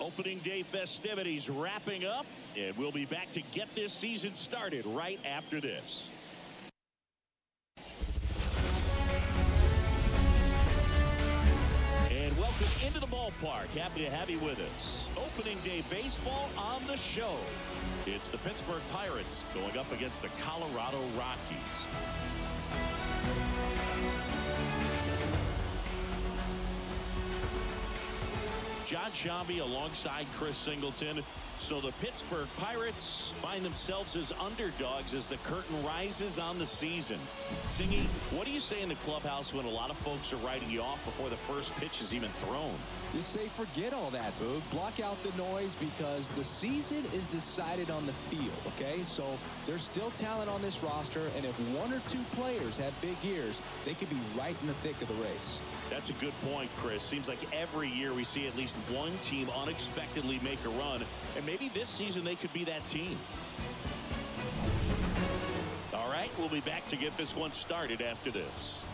Opening day festivities wrapping up, and we'll be back to get this season started right after this. And welcome into the ballpark. Happy to have you with us. Opening day baseball on the show. It's the Pittsburgh Pirates going up against the Colorado Rockies. John Shambi alongside Chris Singleton. So the Pittsburgh Pirates find themselves as underdogs as the curtain rises on the season. Singy, what do you say in the clubhouse when a lot of folks are writing you off before the first pitch is even thrown? You say forget all that, Boog. Block out the noise because the season is decided on the field, okay? So there's still talent on this roster, and if one or two players have big years, they could be right in the thick of the race. That's a good point, Chris. Seems like every year we see at least one team unexpectedly make a run, and maybe this season they could be that team. All right, we'll be back to get this one started after this.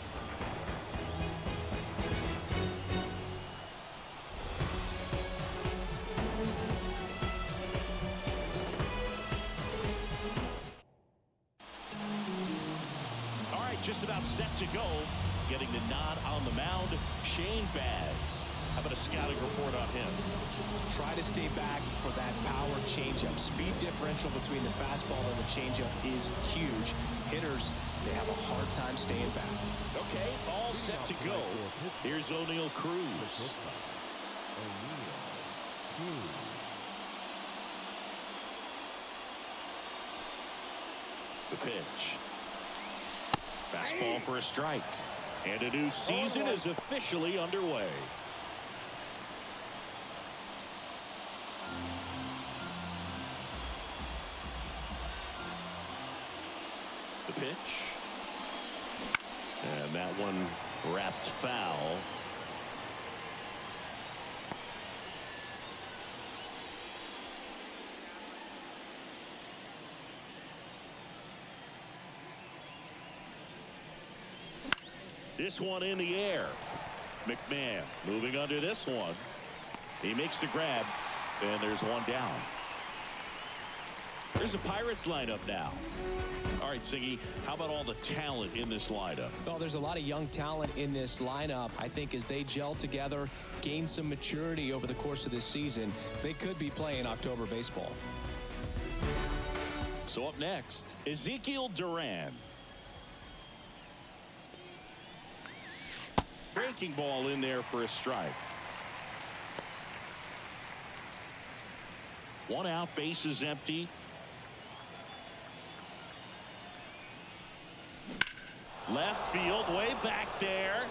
All right, just about set to go. Getting the nod on the mound, Shane Baz. How about a scouting report on him? Try to stay back for that power changeup. Speed differential between the fastball and the changeup is huge. Hitters, they have a hard time staying back. Okay, all set to go. Here's O'Neal Cruz. The pitch. Fastball for a strike. And a new season is officially underway. The pitch. And that one wrapped foul. This one in the air. McMahon moving under this one. He makes the grab, and there's one down. There's the Pirates lineup now. All right, Siggy, how about all the talent in this lineup? Well, there's a lot of young talent in this lineup. I think as they gel together, gain some maturity over the course of this season, they could be playing October baseball. So up next, Ezekiel Duran. Breaking ball in there for a strike. One out, bases empty. Left field, way back there.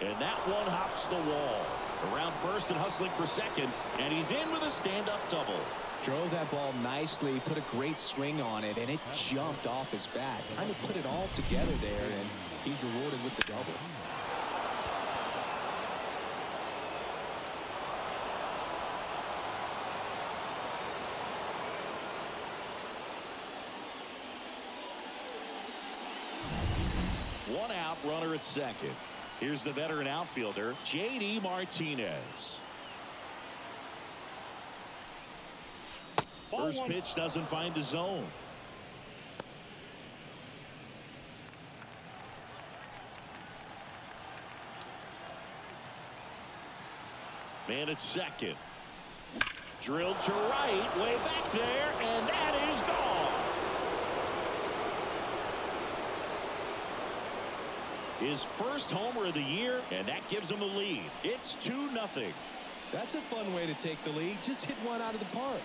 And that one hops the wall. Around first and hustling for second. And he's in with a stand-up double. Drove that ball nicely, put a great swing on it, and it jumped off his bat. Trying to put it all together there, and he's rewarded with the double. One out, runner at second. Here's the veteran outfielder, J.D. Martinez. First pitch doesn't find the zone. Man at second. Drilled to right, way back there, and that is gone. His first homer of the year, and that gives him the lead. It's 2-0. That's a fun way to take the lead. Just hit one out of the park.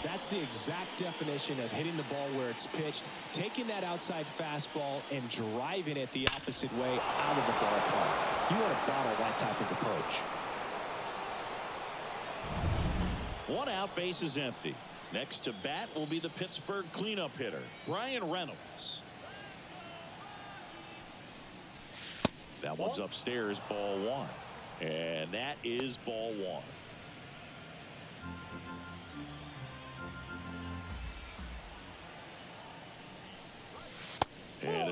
That's the exact definition of hitting the ball where it's pitched, taking that outside fastball and driving it the opposite way out of the ballpark. You want to bottle that type of approach. One out, base is empty. Next to bat will be the Pittsburgh cleanup hitter, Brian Reynolds. That one's upstairs, ball one. And that is ball one.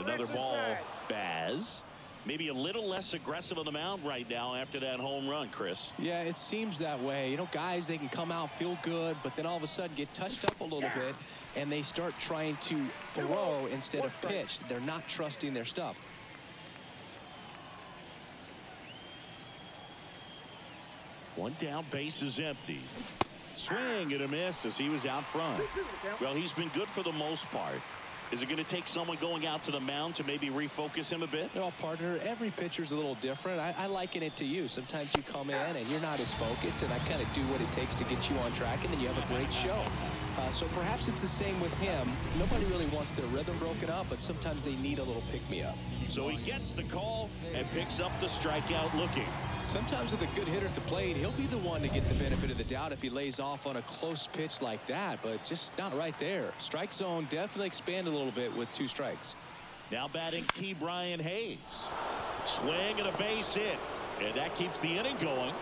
Another ball, Baz. Maybe a little less aggressive on the mound right now after that home run, Chris. Yeah, it seems that way. You know, guys, they can come out, feel good, but then all of a sudden get touched up a little bit, and they start trying to throw instead of pitch. They're not trusting their stuff. One down, base is empty. Swing and a miss as he was out front. Well, he's been good for the most part. Is it going to take someone going out to the mound to maybe refocus him a bit? Well, partner, every pitcher's a little different. I liken it to you. Sometimes you come in and you're not as focused, and I kind of do what it takes to get you on track, and then you have a great show. So perhaps it's the same with him. Nobody really wants their rhythm broken up, but sometimes they need a little pick-me-up. So he gets the call and picks up the strikeout looking. Sometimes with a good hitter at the plate, he'll be the one to get the benefit of the doubt if he lays off on a close pitch like that, but just not right there. Strike zone definitely expanded a little bit with 2 strikes. Now batting Key Brian Hayes. Swing and a base hit, and that keeps the inning going.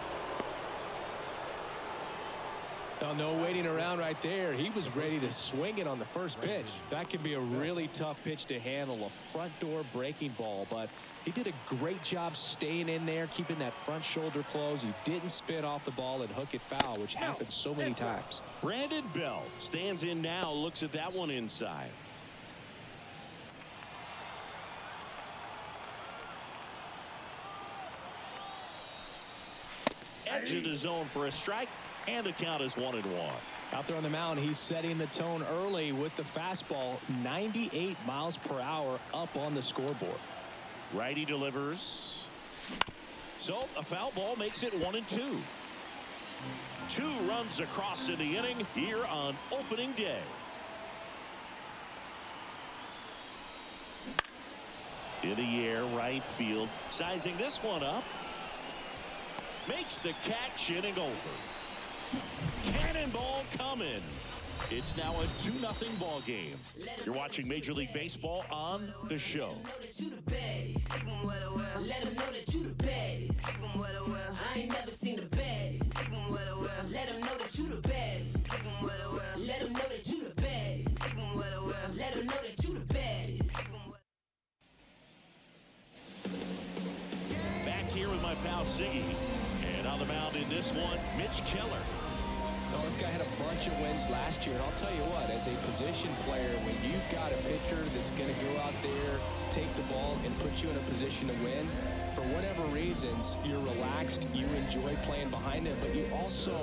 Now, no waiting around right there. He was ready to swing it on the first pitch. That can be a really tough pitch to handle, a front door breaking ball, but he did a great job staying in there, keeping that front shoulder closed. He didn't spin off the ball and hook it foul, which happens so many times. Brandon Bell stands in now, looks at that one inside. Edge of the zone for a strike, and the count is 1-1. Out there on the mound, he's setting the tone early with the fastball, 98 miles per hour up on the scoreboard. Righty delivers. So a foul ball makes it 1-2. 2 runs across in the inning here on opening day. In the air, right field, sizing this one up. Makes the catch, inning over. Cannonball coming. It's now a 2-0 ball game. You're watching Major League Baseball on The Show. Let them know that you the baddest. I ain't never seen the baddest. Let them know that you the baddest. Let them know that you the baddest. Let them know that you the baddest. Back here with my pal Siggy. And on the mound in this one, Mitch Keller. Well, this guy had a bunch of wins last year, and I'll tell you what, as a position player, when you've got a pitcher that's going to go out there, take the ball, and put you in a position to win, for whatever reasons, you're relaxed, you enjoy playing behind him, but you also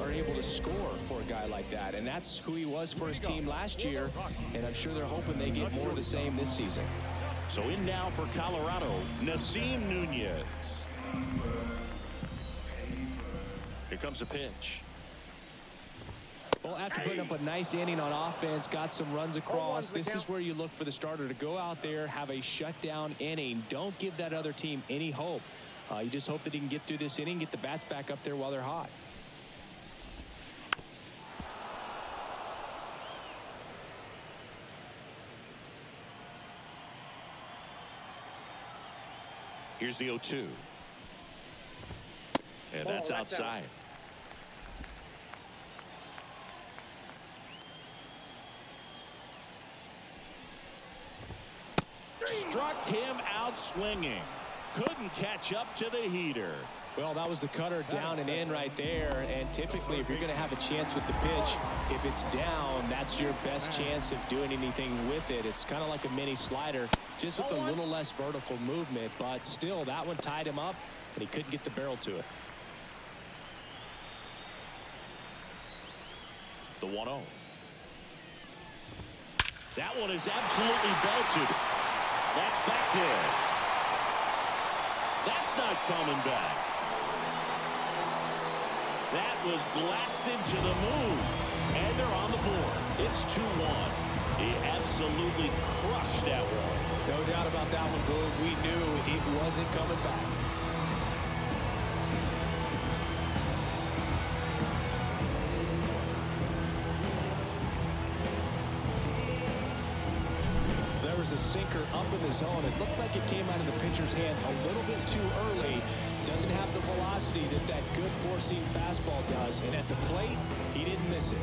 are able to score for a guy like that, and that's who he was for his team last year, and I'm sure they're hoping they get more of the same this season. So in now for Colorado, Nasim Nunez. Here comes the pitch. Well, after putting up a nice inning on offense, got some runs across, this is where you look for the starter to go out there, have a shutdown inning. Don't give that other team any hope. You just hope that he can get through this inning, get the bats back up there while they're hot. Here's the 0-2. And that's outside. Struck him out swinging. Couldn't catch up to the heater. Well, that was the cutter down and in right there. And typically, if you're going to have a chance with the pitch, if it's down, that's your best chance of doing anything with it. It's kind of like a mini slider, just with a little less vertical movement. But still, that one tied him up, and he couldn't get the barrel to it. The 1-0. That one is absolutely belted. That's back there. That's not coming back. That was blasted to the moon. And they're on the board. It's 2-1. He absolutely crushed that one. No doubt about that one, Boog. We knew it wasn't coming back. There was a sinker up in the zone. It looked like it came out of the pitcher's hand a little bit too early. Doesn't have the velocity that good four-seam fastball does. And at the plate, he didn't miss it.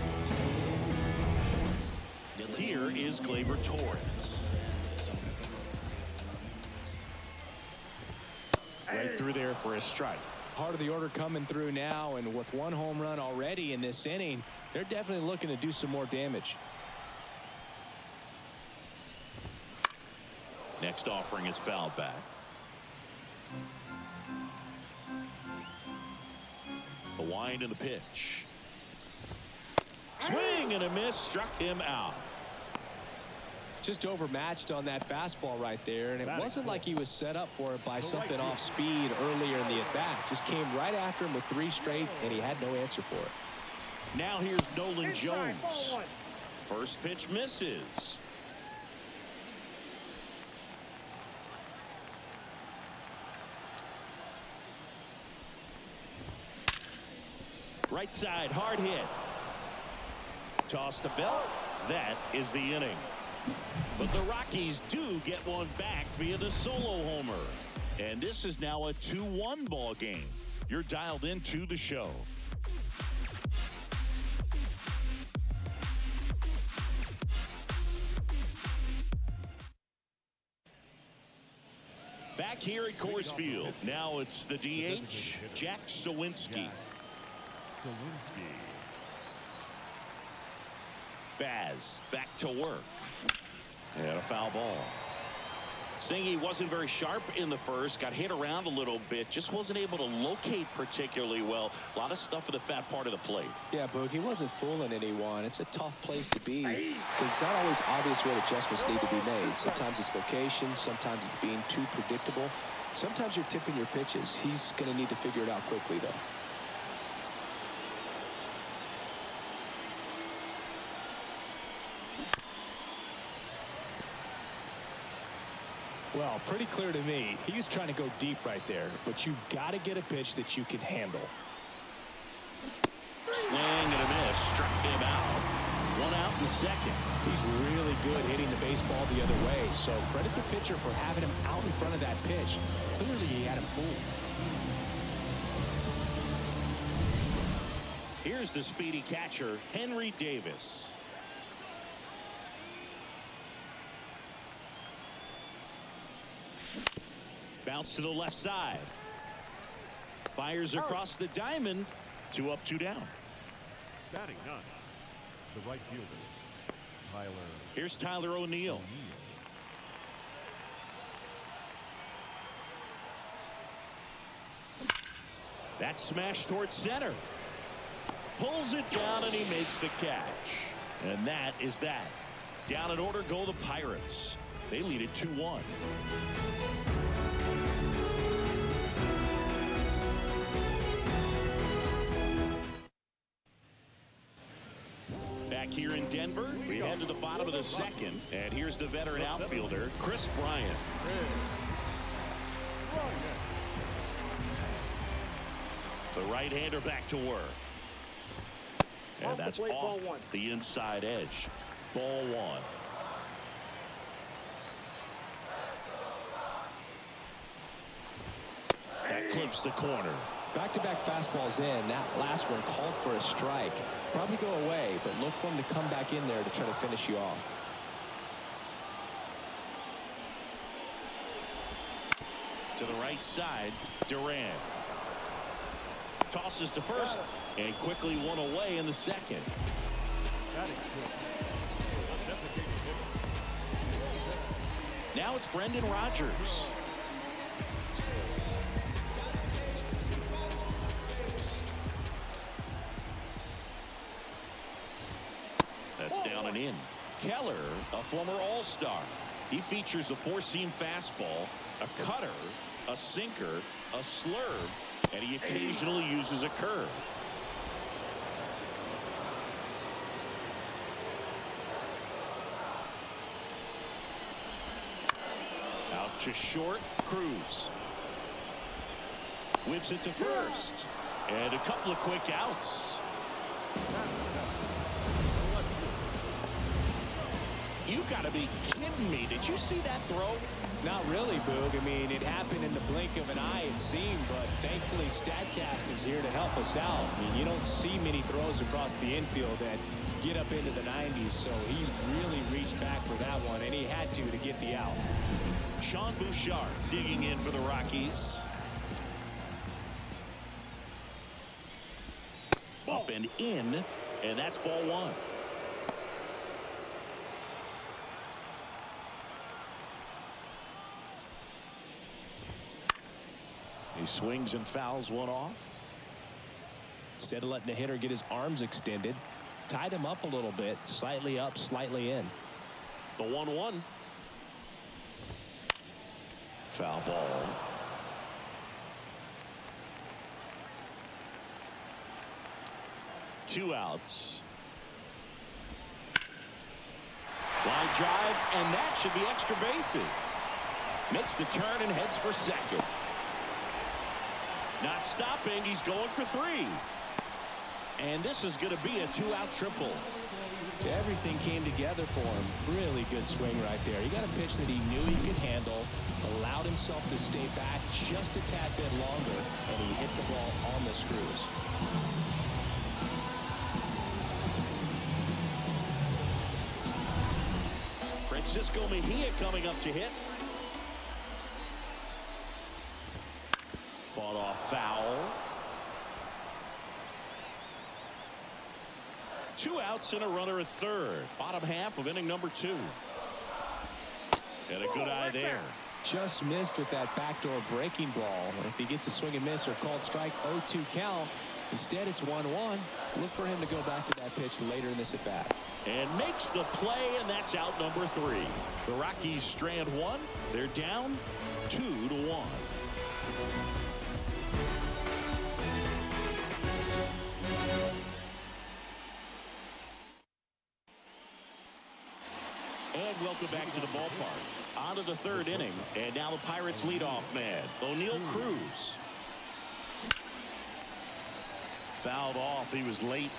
Here is Gleyber Torres. Right through there for a strike. Part of the order coming through now, and with one home run already in this inning, they're definitely looking to do some more damage. Next offering is fouled back. The wind and the pitch. Swing and a miss, struck him out. Just overmatched on that fastball right there, and it wasn't like he was set up for it by something off speed earlier in the at-bat. Just came right after him with 3 straight, and he had no answer for it. Now here's Nolan Jones. First pitch misses. Right side, hard hit. Toss to Bell. That is the inning. But the Rockies do get one back via the solo homer. And this is now a 2-1 ball game. You're dialed into the show. Back here at Coors Field. Now it's the DH, Jack Sawinski. Baz back to work. And a foul ball. Singy wasn't very sharp in the first. Got hit around a little bit. Just wasn't able to locate particularly well. A lot of stuff for the fat part of the plate. Yeah, Boog, he wasn't fooling anyone. It's a tough place to be because it's not always obvious what adjustments need to be made. Sometimes it's location. Sometimes it's being too predictable. Sometimes you're tipping your pitches. He's going to need to figure it out quickly, though. Well, pretty clear to me. He was trying to go deep right there, but you got to get a pitch that you can handle. Swing and a miss, struck him out. 1 out in the second. He's really good hitting the baseball the other way, so credit the pitcher for having him out in front of that pitch. Clearly, he had him fooled. Here's the speedy catcher, Henry Davis. Bounce to the left side. Fires across the diamond. 2 up, 2 down. Batting 9, the right fielder, Tyler. Here's Tyler O'Neill. That smash towards center. Pulls it down and he makes the catch. And that is that. Down in order go the Pirates. They lead it 2-1. Back here in Denver, we head to the bottom of the second, and here's the veteran outfielder, Chris Bryant. The right-hander back to work. And that's off the inside edge. Ball 1. That clips the corner. Back-to-back fastballs in. That last one called for a strike. Probably go away, but look for him to come back in there to try to finish you off. To the right side, Durant. Tosses to first, and quickly one away in the second. Now it's Brendan Rodgers. That's down and in. Keller, a former All-Star. He features a 4-seam fastball, a cutter, a sinker, a slurve, and he occasionally uses a curve. Out to short, Cruz. Whips it to first. And a couple of quick outs. You got to be kidding me. Did you see that throw? Not really, Boog. I mean, it happened in the blink of an eye, it seemed, but thankfully StatCast is here to help us out. I mean, you don't see many throws across the infield that get up into the 90s, so he really reached back for that one, and he had to get the out. Sean Bouchard digging in for the Rockies. Up and in, and that's ball one. He swings and fouls one off. Instead of letting the hitter get his arms extended, tied him up a little bit, slightly up, slightly in. The 1-1. Foul ball. Two outs. Line drive, and that should be extra bases. Makes the turn and heads for second. Not stopping, he's going for three. And this is going to be a two-out triple. Everything came together for him. Really good swing right there. He got a pitch that he knew he could handle, allowed himself to stay back just a tad bit longer, and he hit the ball on the screws. Francisco Mejia coming up to hit. Fought off foul. Two outs and a runner at third. Bottom half of inning number 2. And a good eye there. Just missed with that backdoor breaking ball. If he gets a swing and miss or called strike, 0-2 count. Instead, it's 1-1. Look for him to go back to that pitch later in this at bat. And makes the play, and that's out number 3. The Rockies strand one. They're down 2-1. And welcome back to the ballpark. On to the third inning, and now the Pirates leadoff man, O'Neal Cruz. Fouled off. He was late.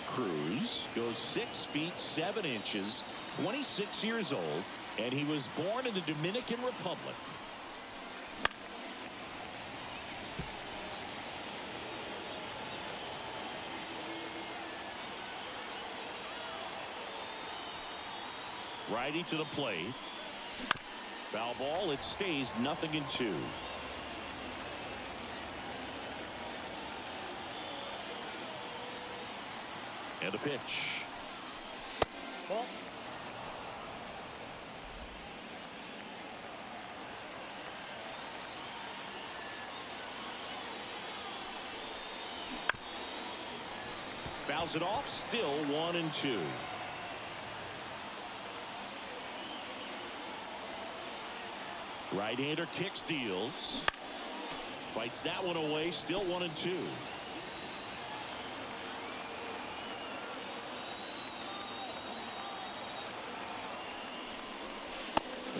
Cruz goes 6 feet 7 inches, 26 years old, and he was born in the Dominican Republic. Righty to the plate. Foul ball. It stays 0-2. And a pitch. Ball. Fouls it off. Still 1-2. Right-hander kicks, deals. Fights that one away. Still 1-2.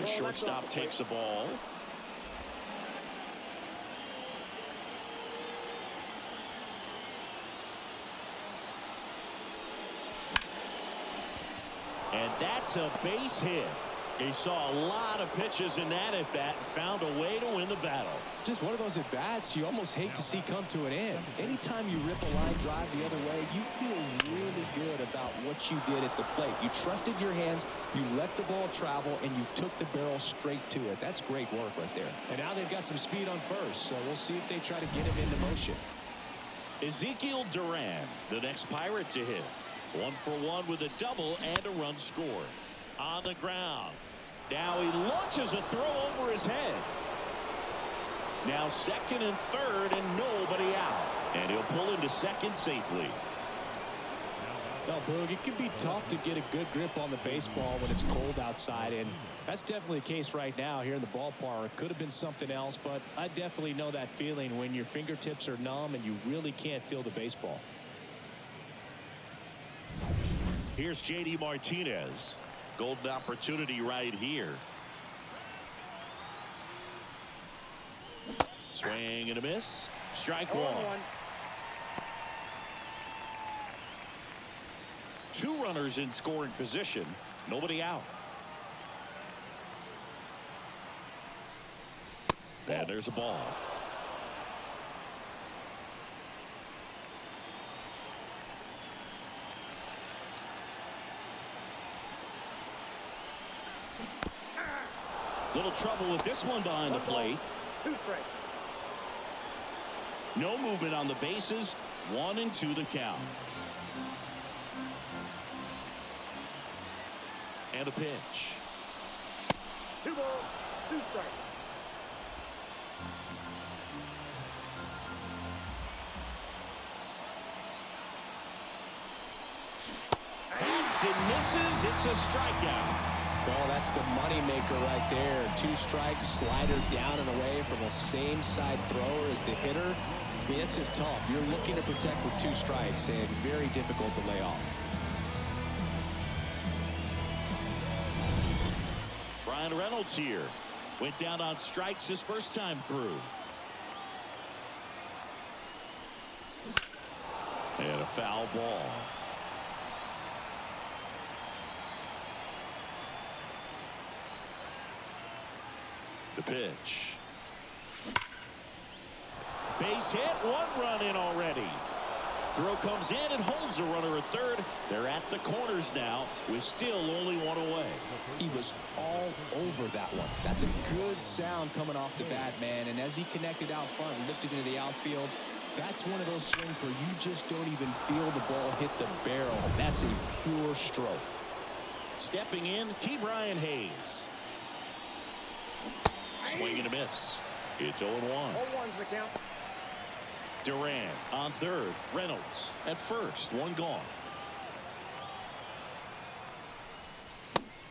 The shortstop takes the ball. And that's a base hit. He saw a lot of pitches in that at bat and found a way to win the battle. Just one of those at bats you almost hate to see come to an end. Anytime you rip a line drive the other way, you feel really good about what you did at the plate. You trusted your hands, you let the ball travel, and you took the barrel straight to it. That's great work right there. And now they've got some speed on first, so we'll see if they try to get him into motion. Ezekiel Duran, the next Pirate to hit. 1-for-1 with a double and a run scored. On the ground. Now he launches a throw over his head. Now second and third and nobody out. And he'll pull into second safely. Well, Boog, it can be tough to get a good grip on the baseball when it's cold outside, and that's definitely the case right now here in the ballpark. It could have been something else, but I definitely know that feeling when your fingertips are numb and you really can't feel the baseball. Here's J.D. Martinez. Golden opportunity right here. Swing and a miss. Strike one. 2 runners in scoring position. Nobody out. And there's a ball. Little trouble with this one behind the plate. No movement on the bases. 1-2 the count. And a pitch. 2 balls, 2 strikes. Hacks and misses. It's a strikeout. Well, that's the moneymaker right there. 2 strikes, slider down and away from the same side thrower as the hitter. I mean, it's just tough. You're looking to protect with 2 strikes and very difficult to lay off. Ryan Reynolds here. Went down on strikes his first time through. And a foul ball. The pitch. Base hit, 1 run in already. Throw comes in and holds a runner at third. They're at the corners now with still only 1 away. He was all over that one. That's a good sound coming off the bat, man. And as he connected out front and lifted into the outfield, that's one of those swings where you just don't even feel the ball hit the barrel. That's a pure stroke. Stepping in, Ke'Bryan Hayes. Swing and a miss. It's 0-1. 0-1's the count. Durant on third. Reynolds at first. 1 gone.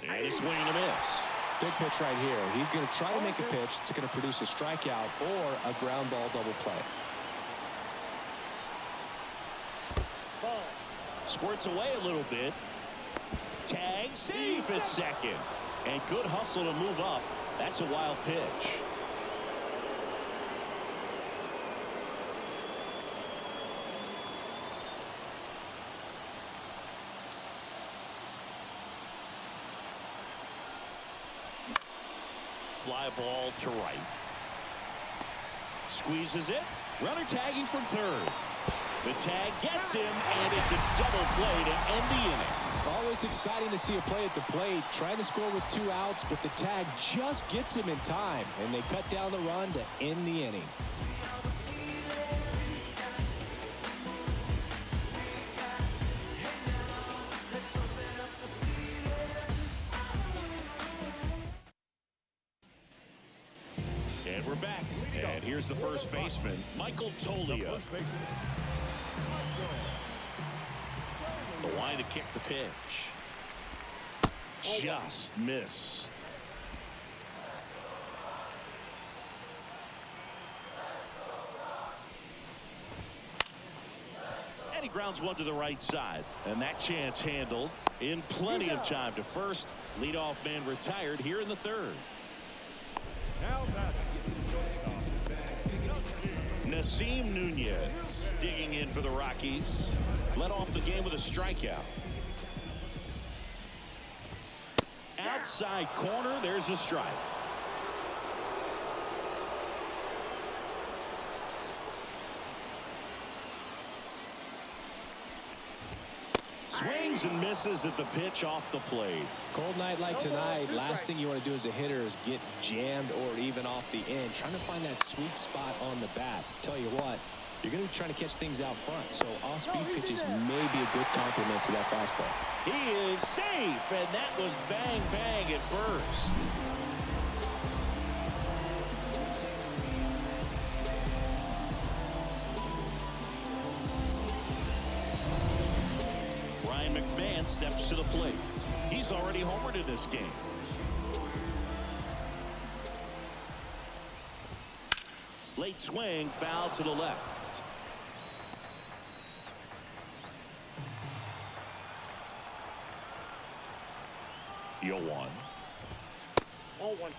And a swing and a miss. Big pitch right here. He's going to try to make a pitch that's going to produce a strikeout or a ground ball double play. Ball. Squirts away a little bit. Tag, safe at second. And good hustle to move up. That's a wild pitch. Fly ball to right. Squeezes it. Runner tagging from third. The tag gets him, and it's a double play to end the inning. Always exciting to see a play at the plate. Trying to score with 2 outs, but the tag just gets him in time, and they cut down the run to end the inning. And we're back. And here's the first baseman, Michael Toglia. The line to kick the pitch. Just missed. And he grounds 1 to the right side. And that chance handled in plenty of time to first. Leadoff man retired here in the third. Now that Nasim Nunez digging in for the Rockies. Led off the game with a strikeout. Outside corner, there's a strike. Swings and misses at the pitch off the plate. Cold night like tonight, last thing you want to do as a hitter is get jammed or even off the end. Trying to find that sweet spot on the bat. Tell you what, you're going to be trying to catch things out front. So off-speed pitches may be a good complement to that fastball. He is safe, and that was bang, bang at first. Ryan McMahon steps to the plate. He's already homered in this game. Late swing, foul to the left. Yo one. 0-1.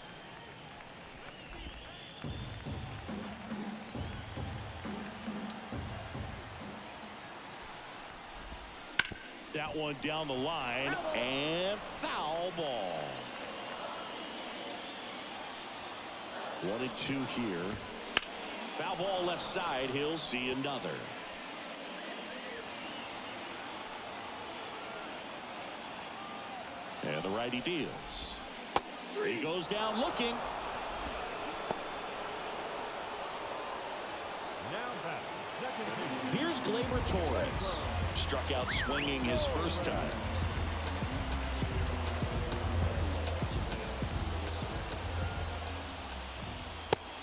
That one down the line and foul ball. 1-2 here. Foul ball left side. He'll see another. And the righty deals. He goes down looking. now that Here's Gleyber Torres. Struck out swinging his first time.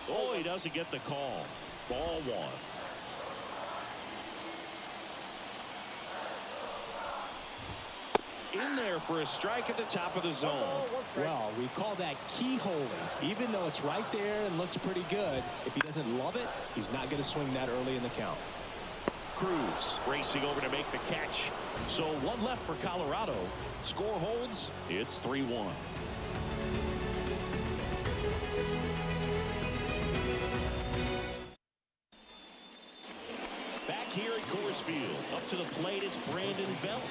Oh, he doesn't get the call. Ball one. In there for a strike at the top of the zone. Well, we call that keyholing. Even though it's right there and looks pretty good, if he doesn't love it, he's not going to swing that early in the count. Cruz racing over to make the catch. So one left for Colorado. Score holds. It's 3-1. Back here at Coors Field. Up to the plate, it's Brandon Belt.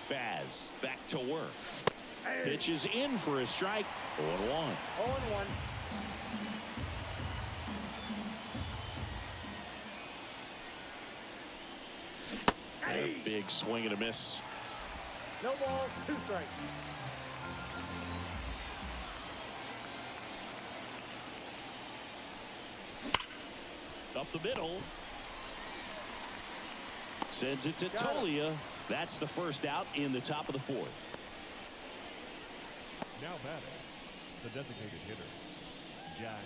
Baz back to work. Pitch is in for a strike. 0-1. 0-1. A big swing and a miss. No balls, 2 strikes. Up the middle. Sends it to Tolia. That's the first out in the top of the 4th. Now batting, the designated hitter, Jack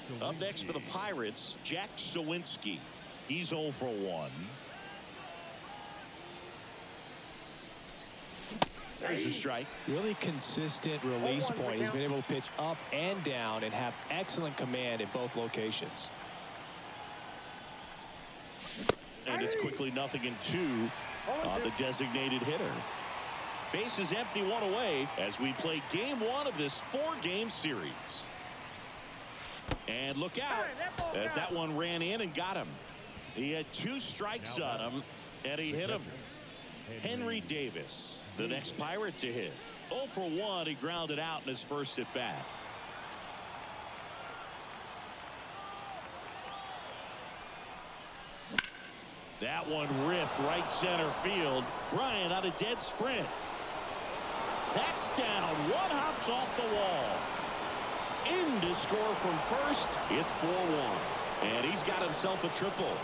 Sawinski. Up next for the Pirates, Jack Sawinski. He's 0 for 1. There's a strike. Really consistent release point. He's been able to pitch up and down and have excellent command in both locations. And it's quickly 0-2 on the designated hitter. Base is empty, 1 away as we play game 1 of this 4-game series. And look out as that one ran in and got him. He had 2 strikes on him and he hit him. Henry Davis, the next Pirate to hit. 0 for 1, he grounded out in his first at bat. That one ripped right center field. Bryant on a dead sprint. That's down. One hops off the wall. In to score from first. It's 4-1. And he's got himself a triple.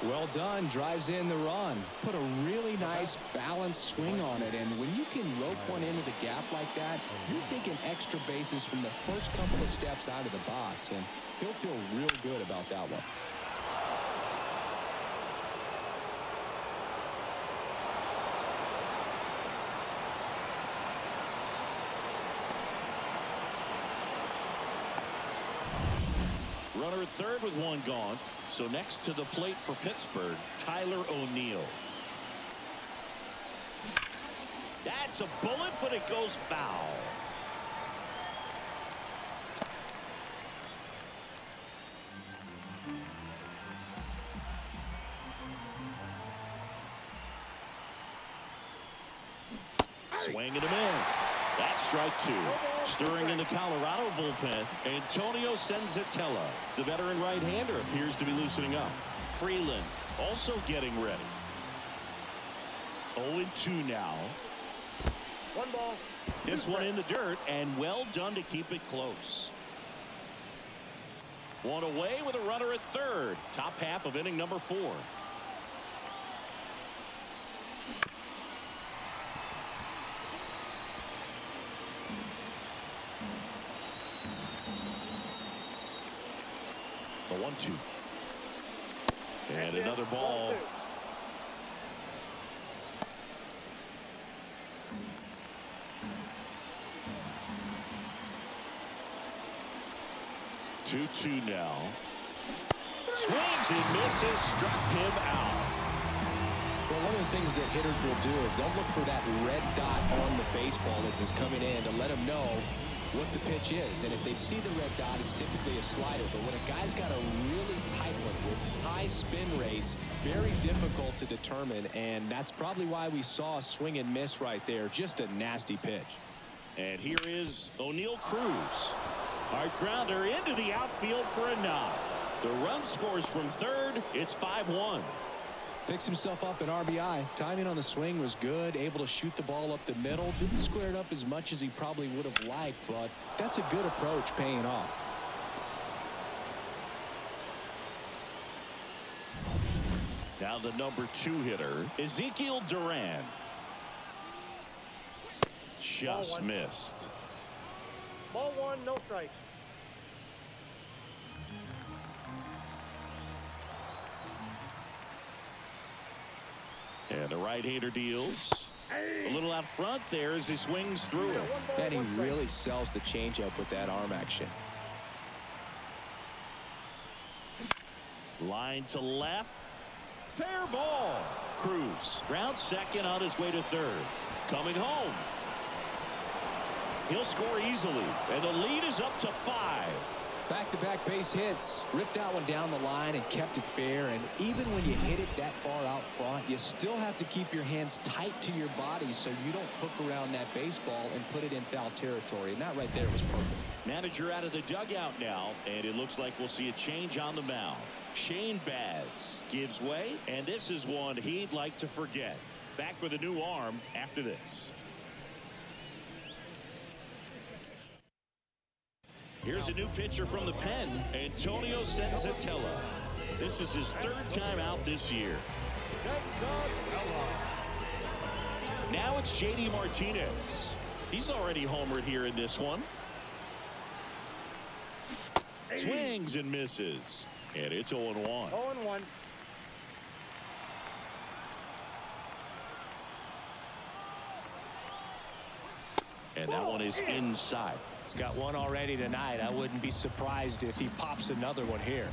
Well done. Drives in the run. Put a really nice balanced swing on it. And when you can rope one into the gap like that, you're thinking extra bases from the first couple of steps out of the box. And he'll feel real good about that one. Runner at third with 1 gone. So next to the plate for Pittsburgh, Tyler O'Neill. That's a bullet, but it goes foul. Swing and a miss. That's strike 2. Stirring in the Colorado bullpen, Antonio Senzatella. The veteran right-hander appears to be loosening up. Freeland also getting ready. 0-2 now. 1 ball. This one in the dirt, and well done to keep it close. 1 away with a runner at third. Top half of inning number 4. The 1-2. And another ball. Two now. Swings and misses. Struck him out. Well, one of the things that hitters will do is they'll look for that red dot on the baseball as it's coming in to let them know what the pitch is. And if they see the red dot, it's typically a slider. But when a guy's got a really tight one with high spin rates, very difficult to determine. And that's probably why we saw a swing and miss right there. Just a nasty pitch. And here is O'Neill Cruz. Hard grounder into the outfield for a knock. The run scores from third. It's 5-1. Picks himself up an RBI. Timing on the swing was good. Able to shoot the ball up the middle. Didn't square it up as much as he probably would have liked, but that's a good approach paying off. Now the number 2 hitter, Ezekiel Duran. Just missed. Ball 1, no strike. And the right-hander deals. A little out front there as he swings through it. And he really sells the changeup with that arm action. Line to left. Fair ball. Cruz round second on his way to third. Coming home. He'll score easily, and the lead is up to 5. Back-to-back base hits. Ripped that one down the line and kept it fair. And even when you hit it that far out front, you still have to keep your hands tight to your body so you don't hook around that baseball and put it in foul territory. And that right there was perfect. Manager out of the dugout now, and it looks like we'll see a change on the mound. Shane Baz gives way, and this is one he'd like to forget. Back with a new arm after this. Here's a new pitcher from the pen, Antonio Senzatella. This is his 3rd time out this year. Now it's JD Martinez. He's already homered here in this one. Swings and misses. And it's 0-1. 0-1. And that one is inside. He's got one already tonight. I wouldn't be surprised if he pops another one here.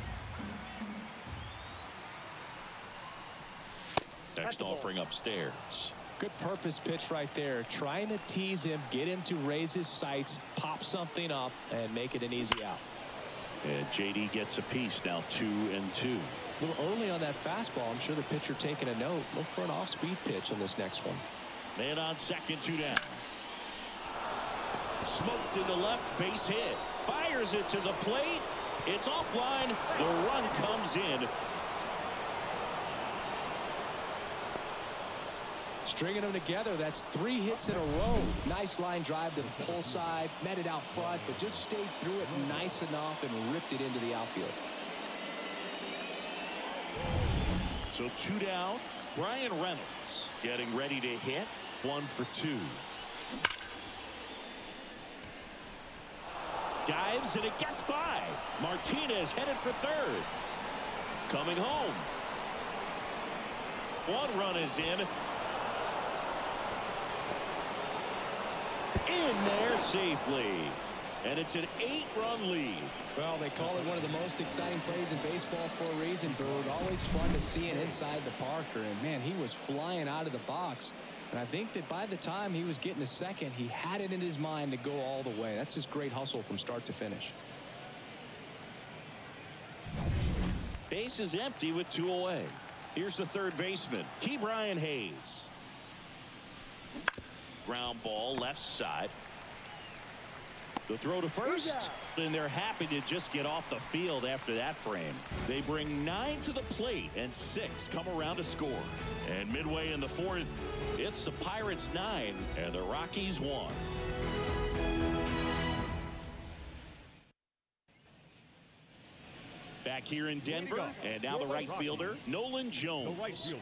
Next offering upstairs. Good purpose pitch right there. Trying to tease him, get him to raise his sights, pop something up, and make it an easy out. And JD gets a piece now, 2-2. A little early on that fastball. I'm sure the pitcher taking a note. Look for an off-speed pitch on this next one. Man on second, 2 down. Smoked in the left, base hit. Fires it to the plate. It's offline. The run comes in. Stringing them together, that's 3 hits in a row. Nice line drive to the pull side, met it out front, but just stayed through it nice enough and ripped it into the outfield. So 2 down. Brian Reynolds getting ready to hit. 1 for 2. Dives and it gets by. Martinez headed for third. Coming home. 1 run is in. In there safely. And it's an 8-run lead. Well, they call it one of the most exciting plays in baseball for a reason, Boog. Always fun to see it inside the Parker. And, man, he was flying out of the box. And I think that by the time he was getting to second, he had it in his mind to go all the way. That's just great hustle from start to finish. Base is empty with 2 away. Here's the third baseman, Ke'Bryan Hayes. Ground ball left side. The throw to first, and they're happy to just get off the field after that frame. They bring 9 to the plate, and 6 come around to score. And midway in the 4th, it's the Pirates 9 and the Rockies 1. Back here in Denver, and now the right fielder, Nolan Jones.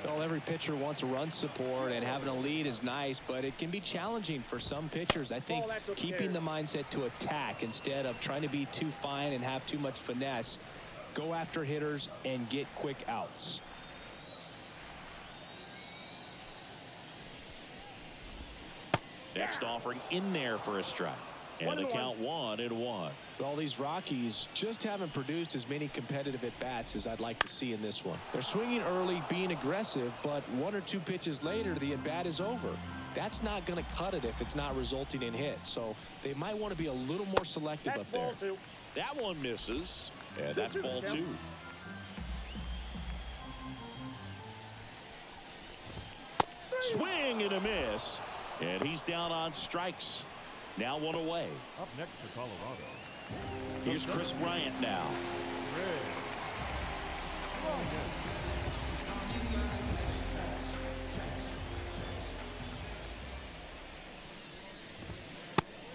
Well, every pitcher wants run support, and having a lead is nice, but it can be challenging for some pitchers. I think keeping the mindset to attack instead of trying to be too fine and have too much finesse. Go after hitters and get quick outs. Next offering in there for a strike. And the count 1-1. Well, these Rockies just haven't produced as many competitive at-bats as I'd like to see in this one. They're swinging early, being aggressive, but 1 or 2 pitches later, the at-bat is over. That's not going to cut it if it's not resulting in hits. So they might want to be a little more selective up there. That one misses. And that's ball 2. Swing and a miss. And he's down on strikes. Now 1 away. Up next for Colorado. Here's Chris Bryant now.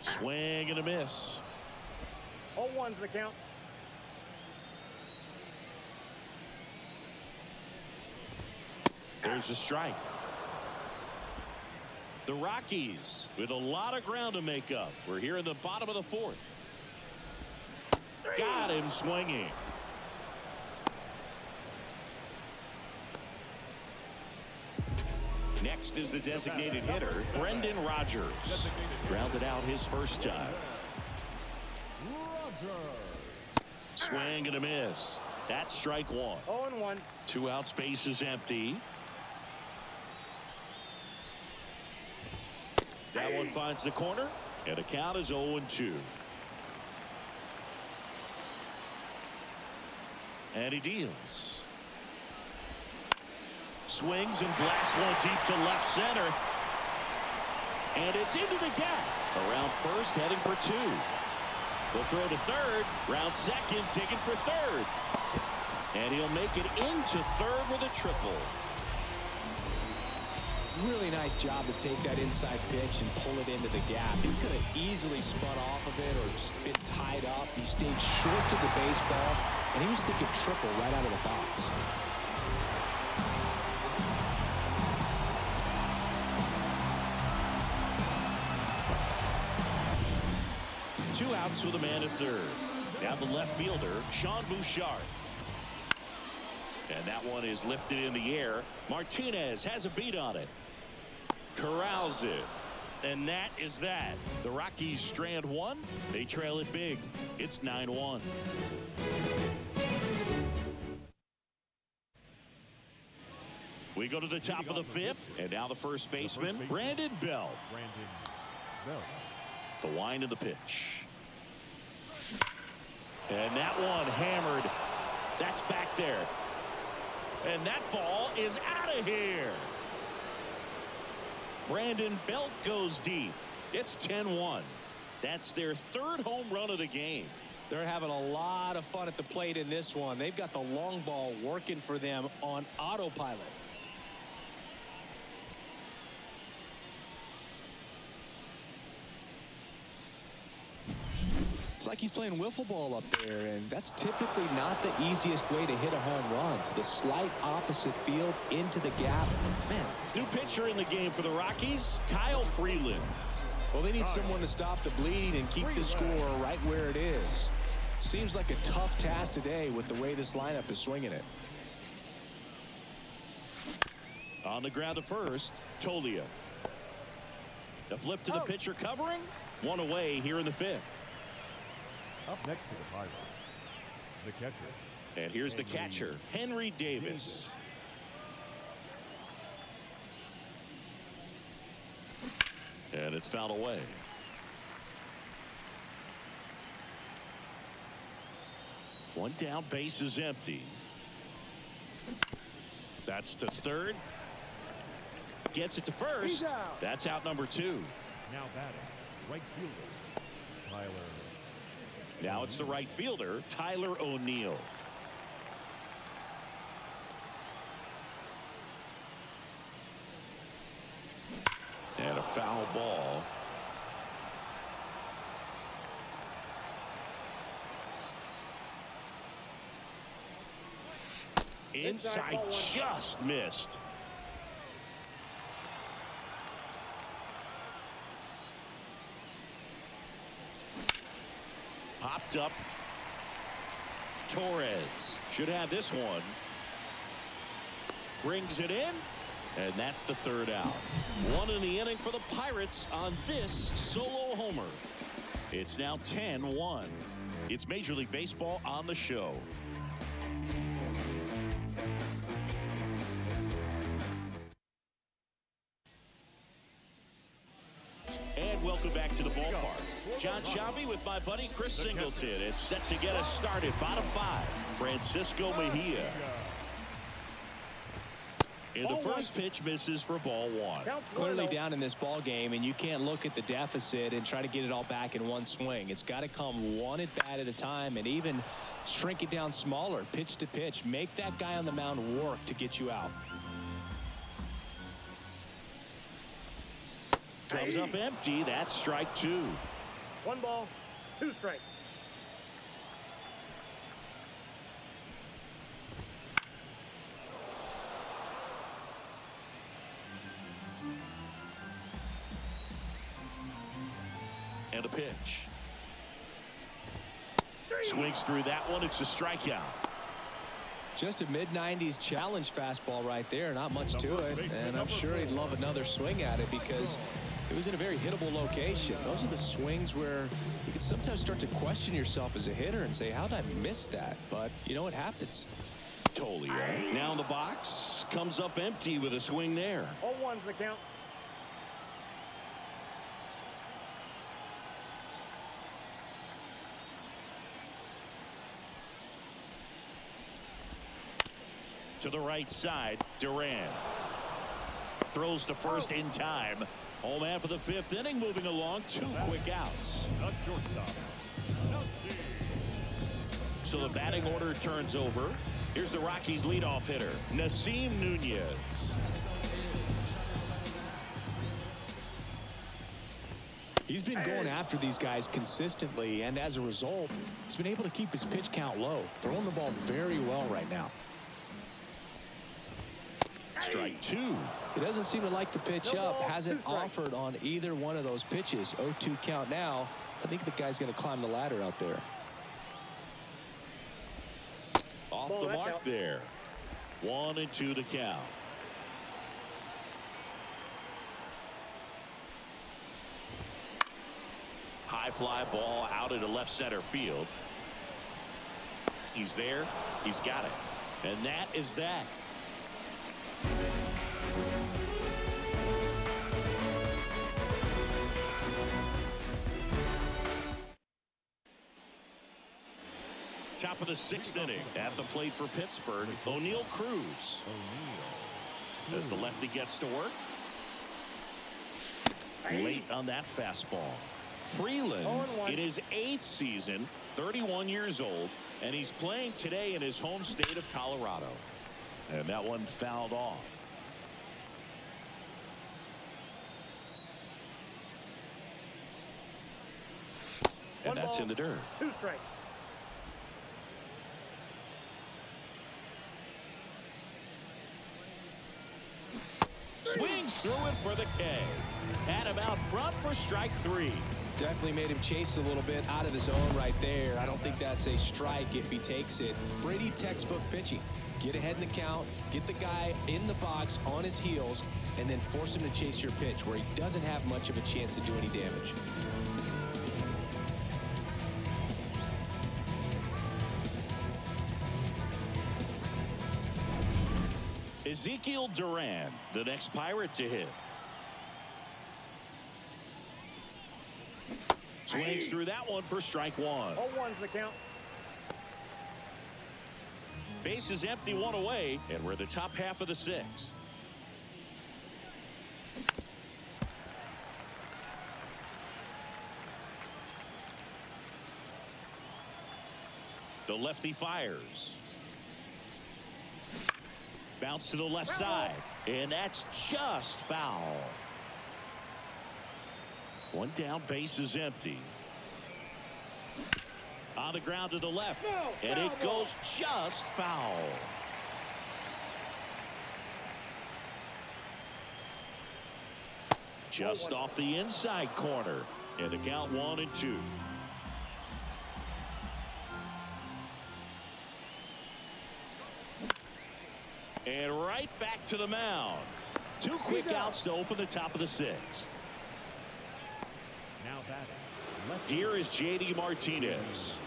Swing and a miss. 0-1's the count. There's a strike. The Rockies with a lot of ground to make up. We're here in the bottom of the fourth. Got him swinging. Next is the designated hitter, Brendan Rodgers. Grounded out his first time. Swing and a miss. That's strike one. 0-1. 2 out, space is empty. That one finds the corner, and the count is 0-2. And he deals. Swings and blasts one deep to left center. And it's into the gap. Around first, heading for 2. They'll throw to third. Round second, digging for third. And he'll make it into third with a triple. Really nice job to take that inside pitch and pull it into the gap. He could have easily spun off of it or just been tied up. He stayed short to the baseball, and he was thinking triple right out of the box. Two outs with a man at third. Now the left fielder, Sean Bouchard. And that one is lifted in the air. Martinez has a beat on it. Corrals it. And that is that. The Rockies strand one. They trail it big. It's 9-1. We go to the top of the fifth. And now the first baseman, Brandon Bell. The wind of the pitch. And that one hammered. That's back there. And that ball is out of here. Brandon Belt goes deep. It's 10-1. That's their third home run of the game. They're having a lot of fun at the plate in this one. They've got the long ball working for them on autopilot. It's like he's playing wiffle ball up there, and that's typically not the easiest way to hit a home run. To the slight opposite field, into the gap. Man. New pitcher in the game for the Rockies, Kyle Freeland. Well, they need someone to stop the bleeding and keep the score right where it is. Seems like a tough task today with the way this lineup is swinging it. On the ground to first, Tolia. The flip to the pitcher covering. One away here in the fifth. Up next to the Pirates, the catcher. And here's the catcher, Henry Davis. And it's fouled away. One down, base is empty. That's to third. Gets it to first. That's out number 2. Now batting, right fielder, Tyler. Now it's the right fielder, Tyler O'Neill. And a foul ball. Inside, just missed. Popped up. Torres should have this one. Brings it in. And that's the third out. One in the inning for the Pirates on this solo homer. It's now 10-1. It's Major League Baseball on the show. And welcome back to the ballpark. John Sciambi with my buddy Chris Singleton. It's set to get us started. Bottom 5, Francisco Mejia. And the first pitch misses for ball 1. Clearly down in this ball game, and you can't look at the deficit and try to get it all back in one swing. It's got to come one at bat at a time, and even shrink it down smaller, pitch to pitch. Make that guy on the mound work to get you out. Comes up empty. That's strike 2. 1 ball, 2 strikes. And a pitch. Swings through that one. It's a strikeout. Just a mid-90s challenge fastball right there. Not much to it. And I'm sure he'd love another swing at it because it was in a very hittable location. Those are the swings where you can sometimes start to question yourself as a hitter and say, how did I miss that? But, you know, it happens. Totally. Now in the box. Comes up empty with a swing there. 0-1's the count. To the right side, Duran throws to first in time. Home after the 5th inning, moving along. 2 quick outs. Not shortstop. So the batting order turns over. Here's the Rockies leadoff hitter, Nasim Nunez. He's been going after these guys consistently, and as a result, he's been able to keep his pitch count low, throwing the ball very well right now. Strike 2. He doesn't seem to like the pitch up. Hasn't offered on either one of those pitches. 0-2 count now. I think the guy's going to climb the ladder out there. Off the mark there. 1-2 to count. High fly ball out into left center field. He's there. He's got it. And that is that. Top of the 6th inning. At the plate for Pittsburgh, O'Neal Cruz. As the lefty gets to work. Late on that fastball. Freeland in his 8th season, 31 years old, and he's playing today in his home state of Colorado. And that one fouled off. And that's in the dirt. 2 strikes. Swings through it for the K. Had him out front for strike 3. Definitely made him chase a little bit out of the zone right there. I don't think that's a strike if he takes it. Brady textbook pitching. Get ahead in the count, get the guy in the box on his heels, and then force him to chase your pitch where he doesn't have much of a chance to do any damage. Ezekiel Duran, the next Pirate to hit. Swings through that one for strike 1. 0-1's the count. Base is empty, 1 away, and we're the top half of the 6th. The lefty fires. Bounce to the left side, and that's just foul. 1 down, base is empty. On the ground to the left, and it goes just foul. Just off the inside corner, and the count 1-2. And right back to the mound. 2 quick outs to open the top of the 6th. Now batting. Here is J.D. Martinez.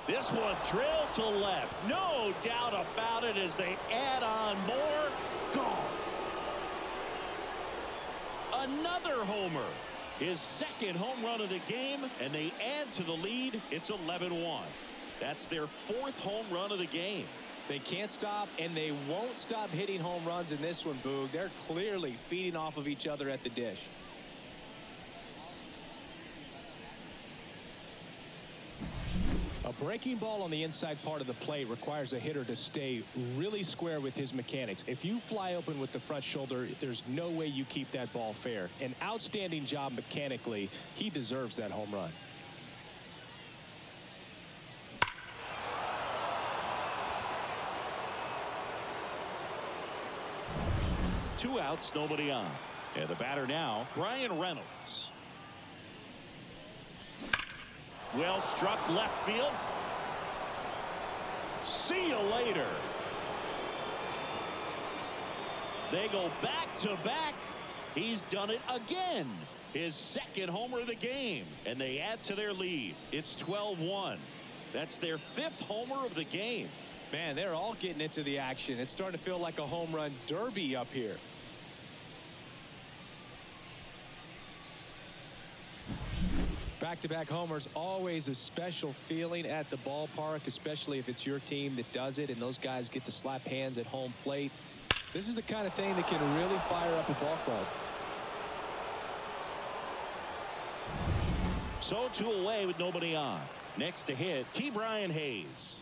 This one drilled to left. No doubt about it as they add on more. Gone. Another homer. His 2nd home run of the game, and they add to the lead. It's 11-1. That's their 4th home run of the game. They can't stop, and they won't stop hitting home runs in this one, Boog. They're clearly feeding off of each other at the dish. A breaking ball on the inside part of the plate requires a hitter to stay really square with his mechanics. If you fly open with the front shoulder, there's no way you keep that ball fair. An outstanding job mechanically. He deserves that home run. Two outs, nobody on. And the batter now, Brian Reynolds. Well struck left field. See you later. They go back to back. He's done it again. His second homer of the game. And they add to their lead. It's 12-1. That's their 5th homer of the game. Man, they're all getting into the action. It's starting to feel like a home run derby up here. Back-to-back homers, always a special feeling at the ballpark, especially if it's your team that does it and those guys get to slap hands at home plate. This is the kind of thing that can really fire up a ball club. So 2 away with nobody on. Next to hit, Ke'Bryan Hayes.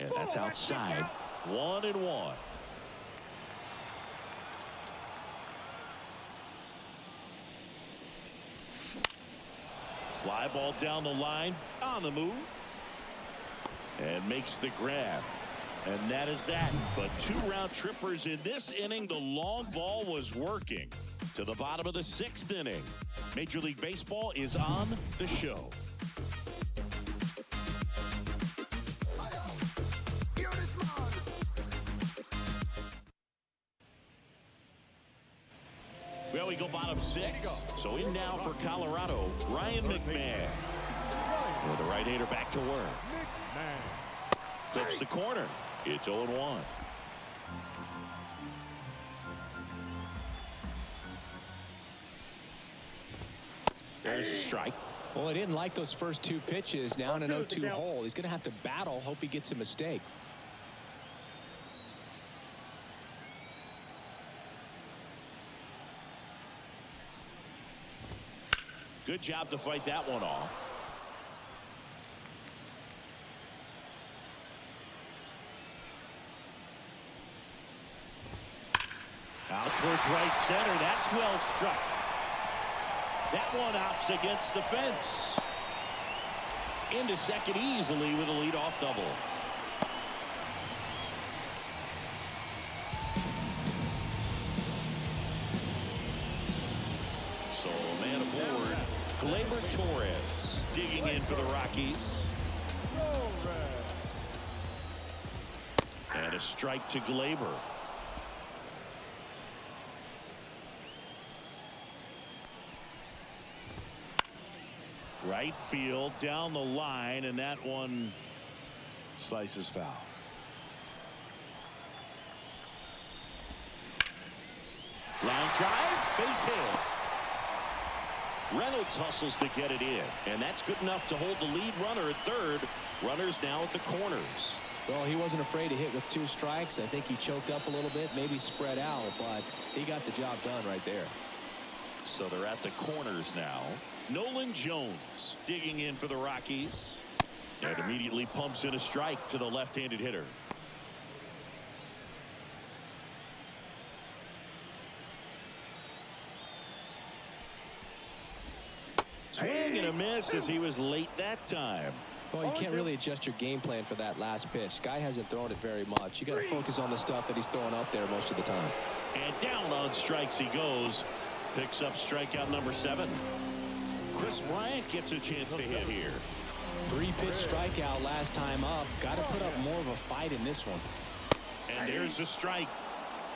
And that's outside. 1-1. Fly ball down the line, on the move. And makes the grab. And that is that. But 2 round trippers in this inning. The long ball was working. To the bottom of the 6th inning. Major League Baseball is on the show. Well, we go bottom 6. So in now for Colorado, Ryan McMahon. With the right-hander back to work. Clips the corner. It's 0-1. There's a strike. Well, he didn't like those first 2 pitches. Now in an 0-2 hole. He's going to have to battle. Hope he gets a mistake. Good job to fight that one off. Out towards right center. That's well struck. That one opts against the fence. Into second easily with a leadoff double. So a man aboard. Gleyber Torres digging in for the Rockies. And a strike to Gleyber. Right field down the line, and that one slices foul. Line drive, base hit. Reynolds hustles to get it in, and that's good enough to hold the lead runner at third. Runners now at the corners. Well, he wasn't afraid to hit with 2 strikes. I think he choked up a little bit, maybe spread out, but he got the job done right there. So they're at the corners now. Nolan Jones digging in for the Rockies. And immediately pumps in a strike to the left-handed hitter. Swing and a miss as he was late that time. Well, you can't really adjust your game plan for that last pitch. Guy hasn't thrown it very much. You got to focus on the stuff that he's throwing up there most of the time. And down on strikes he goes. Picks up strikeout number 7. Chris Bryant gets a chance to hit here. 3-pitch strikeout last time up. Got to put up more of a fight in this one. And there's a strike.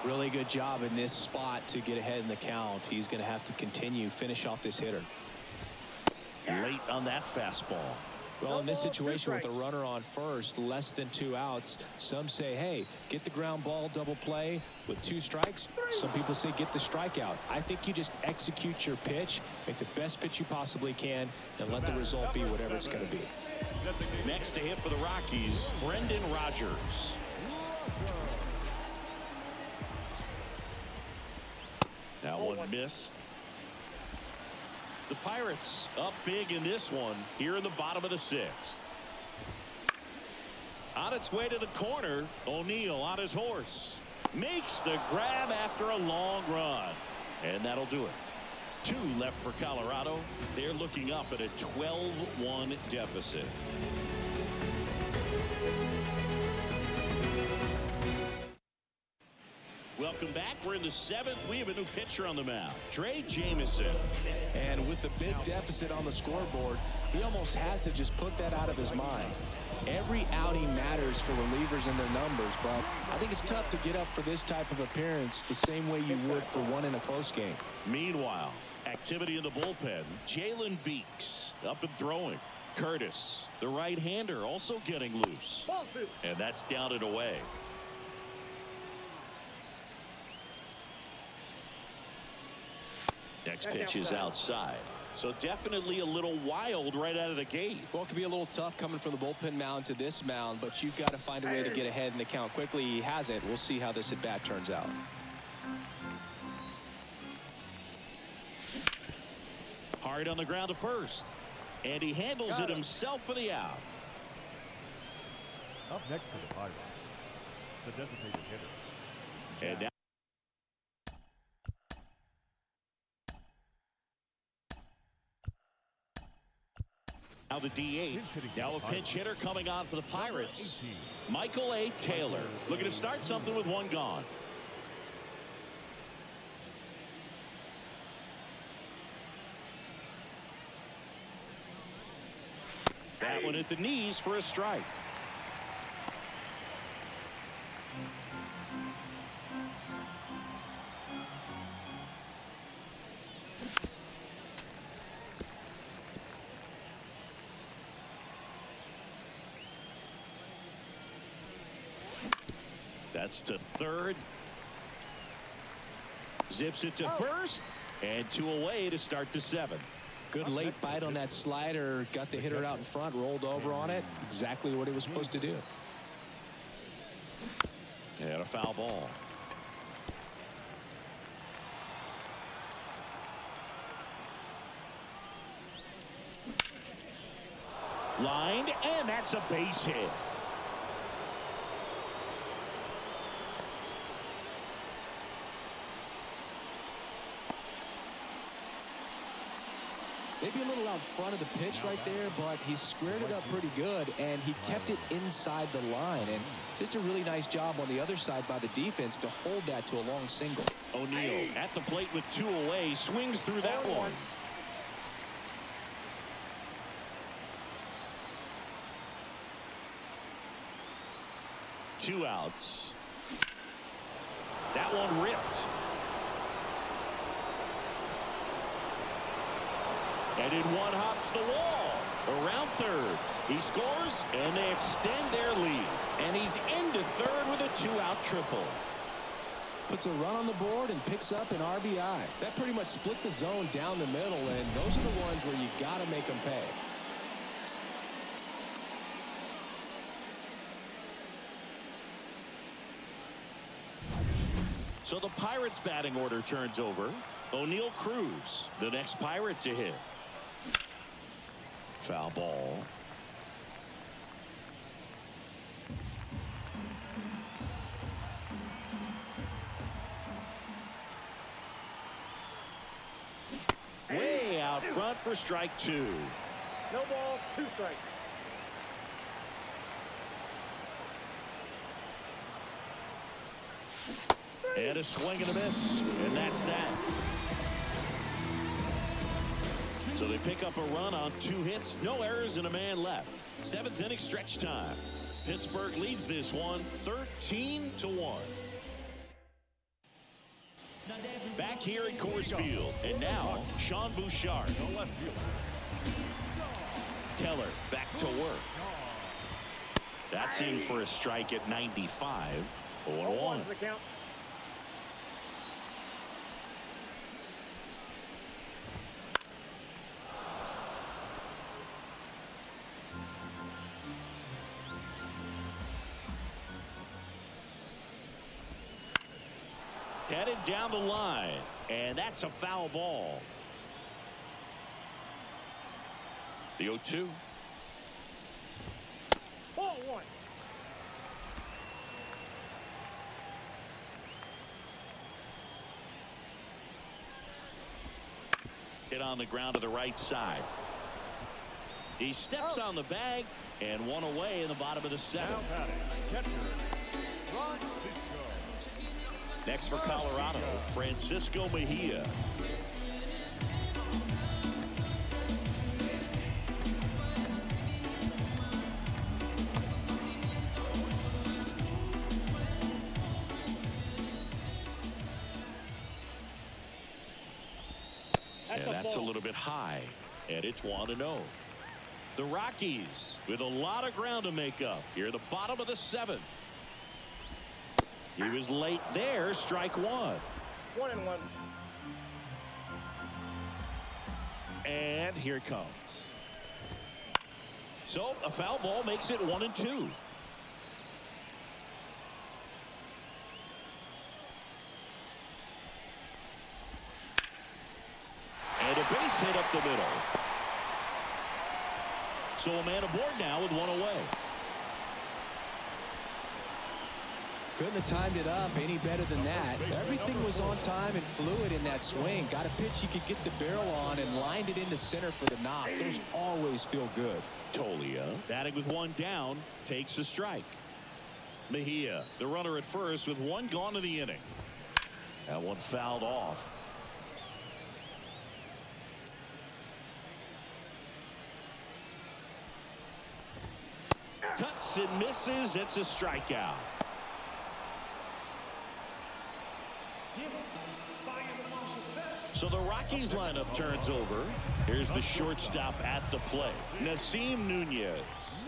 Really good job in this spot to get ahead in the count. He's going to have to finish off this hitter. Late on that fastball. Well, in this situation with a runner on first, less than 2 outs, some say, hey, get the ground ball double play with 2 strikes. Some people say get the strikeout. I think you just execute your pitch, make the best pitch you possibly can, and let the result be whatever it's going to be. Next to hit for the Rockies, Brendan Rodgers. That one missed. The Pirates up big in this one here in the bottom of the 6th. On its way to the corner, O'Neill on his horse. Makes the grab after a long run. And that'll do it. 2 left for Colorado. They're looking up at a 12-1 deficit. Welcome back. We're in the 7th. We have a new pitcher on the mound, Trey Jamison. And with the big deficit on the scoreboard, he almost has to just put that out of his mind. Every outing matters for relievers and their numbers, but I think it's tough to get up for this type of appearance the same way you would for one in a close game. Meanwhile, activity in the bullpen. Jalen Beeks up and throwing. Curtis, the right-hander, also getting loose. And that's down and away. Next pitch is outside. So definitely a little wild right out of the gate. Well, it can be a little tough coming from the bullpen mound to this mound, but you've got to find a way to get ahead in the count quickly. He hasn't. We'll see how this at-bat turns out. Hard on the ground to first. And he handles it himself for the out. Up next to the Pirates, the designated hitter. And now the DH. Now a pinch hitter coming on for the Pirates. Michael A. Taylor looking to start something with 1 gone. That one at the knees for a strike. That's to third. Zips it to first. And 2 away to start the 7th. Good late bite on that slider. Got the hitter out in front, rolled over on it. Exactly what he was supposed to do. And a foul ball. Lined, and that's a base hit. Maybe a little out front of the pitch right there, but he squared it up pretty good, and he kept it inside the line. And just a really nice job on the other side by the defense to hold that to a long single. O'Neill at the plate with 2 away, swings through that one. Two outs. That one ripped. And in one hops the wall. Around third. He scores, and they extend their lead. And he's into third with a 2-out triple. Puts a run on the board and picks up an RBI. That pretty much split the zone down the middle, and those are the ones where you got to make them pay. So the Pirates batting order turns over. O'Neill Cruz, the next Pirate to hit. Foul ball. Way out front for strike 2. No balls, 2 strikes. And a swing and a miss, and that's that. So they pick up a run on 2 hits, no errors, and a man left. 7th inning stretch time. Pittsburgh leads this one 13-1. Back here at Coors Field, and now Sean Bouchard. Keller back to work. That's in for a strike at 95. 0-1. Is the count. Headed down the line, and that's a foul ball. The 0-2. Ball one. Hit on the ground to the right side. He steps on the bag, and one away in the bottom of the seventh. Now batting, catcher, Francisco. Next for Colorado, Francisco Mejia. That's a little bit high, and it's 1-0. The Rockies with a lot of ground to make up here at the bottom of the seventh. He was late there. Strike one. 1-1. And here it comes. So a foul ball makes it 1-2. And a base hit up the middle. So a man aboard now with one away. Couldn't have timed it up any better than that. Everything was on time and fluid in that swing. Got a pitch he could get the barrel on and lined it into center for the knock. Those always feel good. Tolia, batting with one down, takes a strike. Mejia, the runner at first with one gone in the inning. That one fouled off. Cuts and misses. It's a strikeout. So the Rockies lineup turns over. Here's the shortstop at the plate, Nasim Nunez.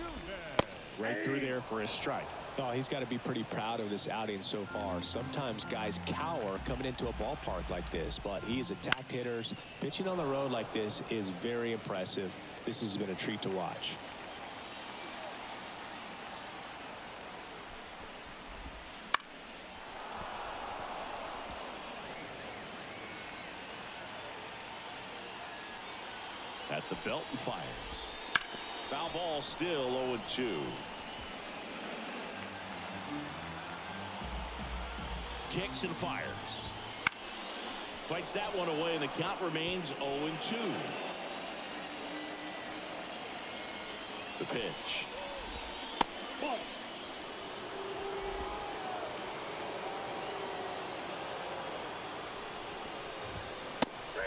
Right through there for a strike. Oh, he's got to be pretty proud of this outing so far. Sometimes guys cower coming into a ballpark like this, but he's attacked hitters. Pitching on the road like this is very impressive. This has been a treat to watch. At the belt and fires. Foul ball, still 0-2. Kicks and fires. Fights that one away, and the count remains 0-2. The pitch. Ball.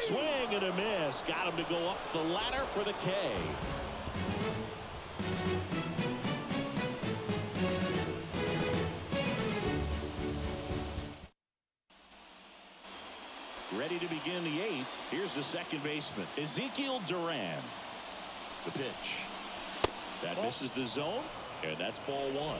Swing and a miss. Got him to go up the ladder for the K. Ready to begin the eighth. Here's the second baseman, Ezekiel Duran. The pitch. That misses the zone, and that's ball one.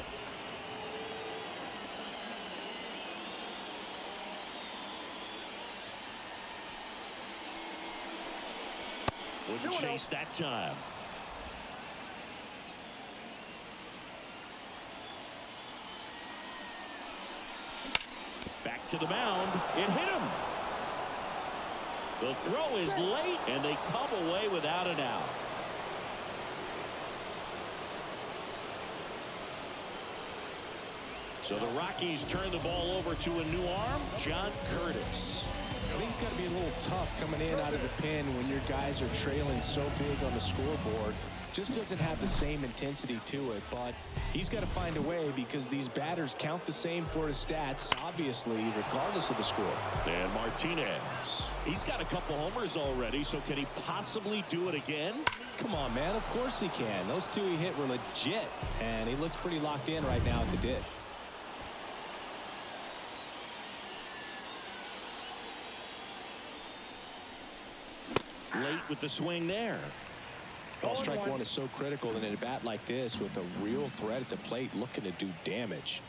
Wouldn't chase that time. Back to the mound. It hit him. The throw is late, and they come away without an out. So the Rockies turn the ball over to a new arm, John Curtis. I think it's got to be a little tough coming in out of the pen when your guys are trailing so big on the scoreboard. Just doesn't have the same intensity to it, but he's got to find a way because these batters count the same for his stats, obviously, regardless of the score. And Martinez, he's got a couple homers already, so can he possibly do it again? Come on, man. Of course he can. Those two he hit were legit, and he looks pretty locked in right now at the dish. Late with the swing there. Well, strike one is so critical in a bat like this with a real threat at the plate looking to do damage.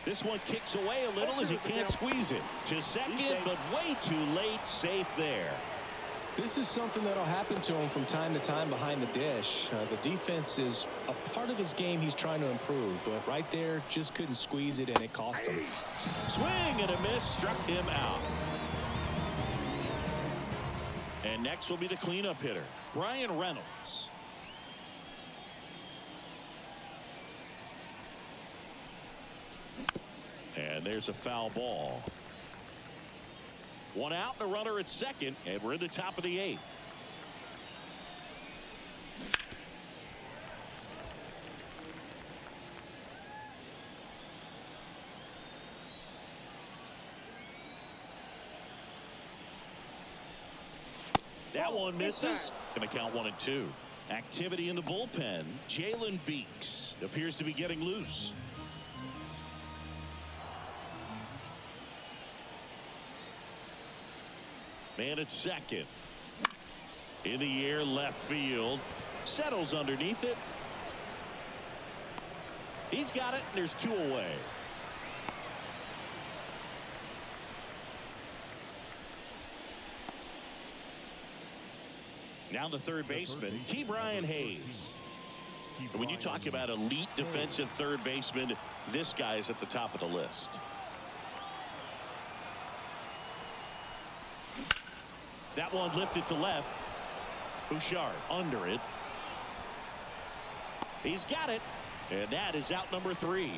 This one kicks away a little as he can't squeeze it. To second, but way too late. Safe there. This is something that'll happen to him from time to time behind the dish. The defense is a part of his game he's trying to improve, but right there just couldn't squeeze it and it cost him. Swing and a miss, struck him out. And next will be the cleanup hitter, Brian Reynolds. And there's a foul ball. One out, and a runner at second, and we're in the top of the 8th. That one misses. Going to count 1 and 2. Activity in the bullpen. Jalen Beeks appears to be getting loose. Man at second. In the air, left field. Settles underneath it. He's got it. There's 2 away. Now the third baseman, Ke'Bryan Hayes. And when you talk about elite defensive third baseman, this guy is at the top of the list. That one lifted to left. Bouchard under it. He's got it. And that is out number 3.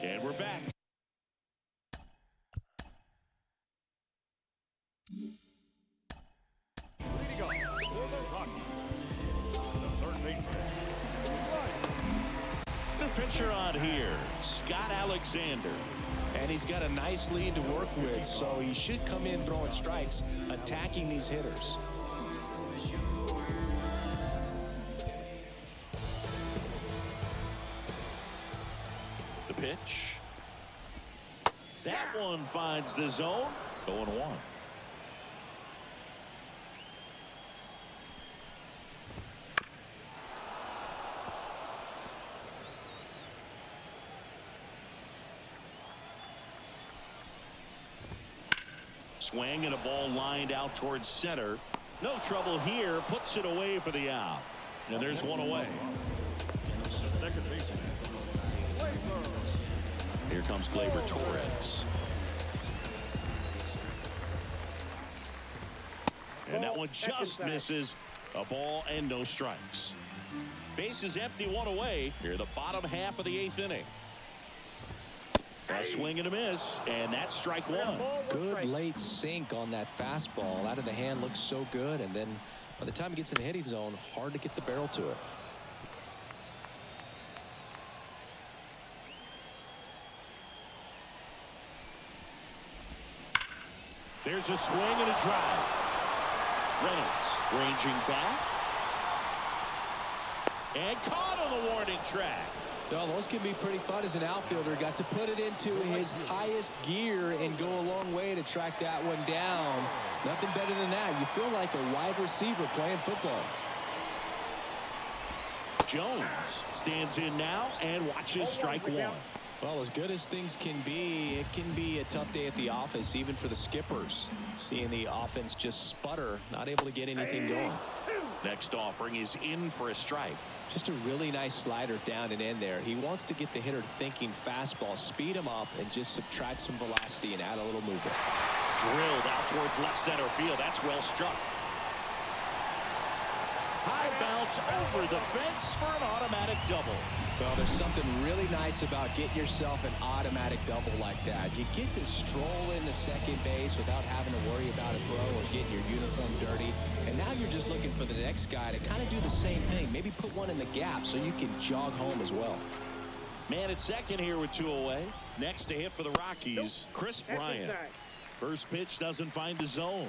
And we're back. Leading off for the Rockies, the third baseman. The pitcher on here, Scott Alexander. And he's got a nice lead to work with, so he should come in throwing strikes, attacking these hitters. The pitch. That one finds the zone. 0-1. Swing and a ball lined out towards center. No trouble here. Puts it away for the out. And there's one away. The second baseman. Here comes Gleyber Torres. And that one just misses. A ball and no strikes. Base is empty, 1 away. Here the bottom half of the 8th inning. A swing and a miss, and that's strike 1. Good late sink on that fastball. Out of the hand looks so good, and then by the time it gets in the hitting zone, hard to get the barrel to it. There's a swing and a drive. Reynolds ranging back. And caught on the warning track. Well, those can be pretty fun as an outfielder. Got to put it into his highest gear and go a long way to track that one down. Nothing better than that. You feel like a wide receiver playing football. Jones stands in now and watches strike 1. Well, as good as things can be, it can be a tough day at the office, even for the skippers. Seeing the offense just sputter, not able to get anything going. Next offering is in for a strike. Just a really nice slider down and in there. He wants to get the hitter thinking fastball, speed him up, and just subtract some velocity and add a little movement. Drilled out towards left center field. That's well struck. High bounce over the fence for an automatic double. Well, there's something really nice about getting yourself an automatic double like that. You get to stroll into second base without having to worry about a throw or getting your uniform dirty. And now you're just looking for the next guy to kind of do the same thing. Maybe put one in the gap so you can jog home as well. Man at second here with 2 away. Next to hit for the Rockies, Chris Bryant. First pitch doesn't find the zone.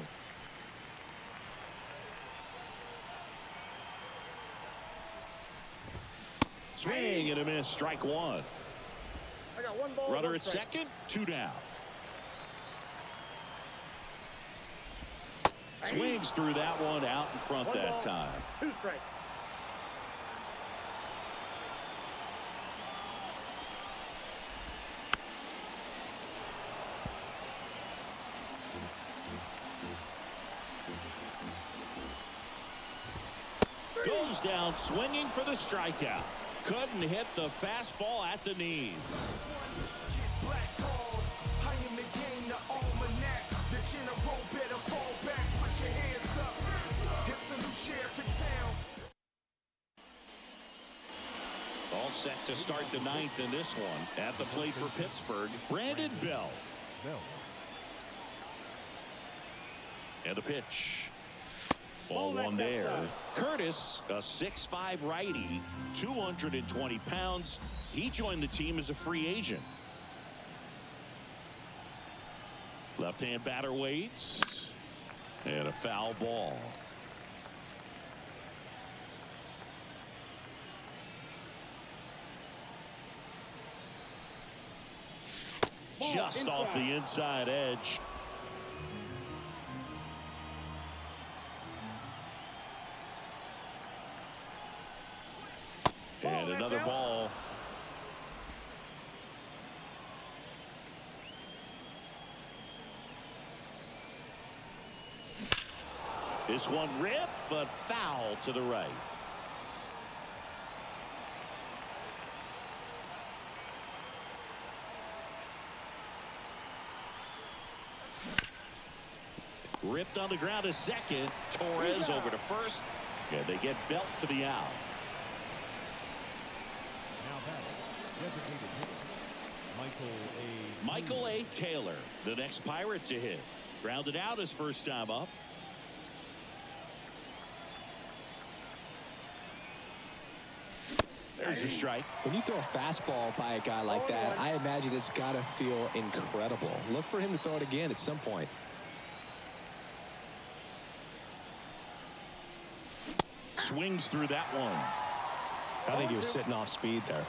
Swing and a miss, strike 1. I got 1 ball. Runner 1 at strike. second, 2 down. Swings through that one out in front 1 that ball, time. 2 strikes. Goes down swinging for the strikeout. Couldn't hit the fastball at the knees. All set to start the 9th in this one. At the plate for Pittsburgh, Brandon Bell. And a pitch. Ball 1 there. Curtis, a 6'5" righty, 220 pounds. He joined the team as a free agent. Left-hand batter waits. And a foul ball. Just off the inside edge. And another ball. This one ripped, but foul to the right. Ripped on the ground to second. Torres over to first. And they get Belt for the out. Michael A. Taylor, the next Pirate to hit. Grounded out his first time up. There's a strike. When you throw a fastball by a guy like that, I imagine it's got to feel incredible. Look for him to throw it again at some point. Swings through that one. I think he was sitting off speed there.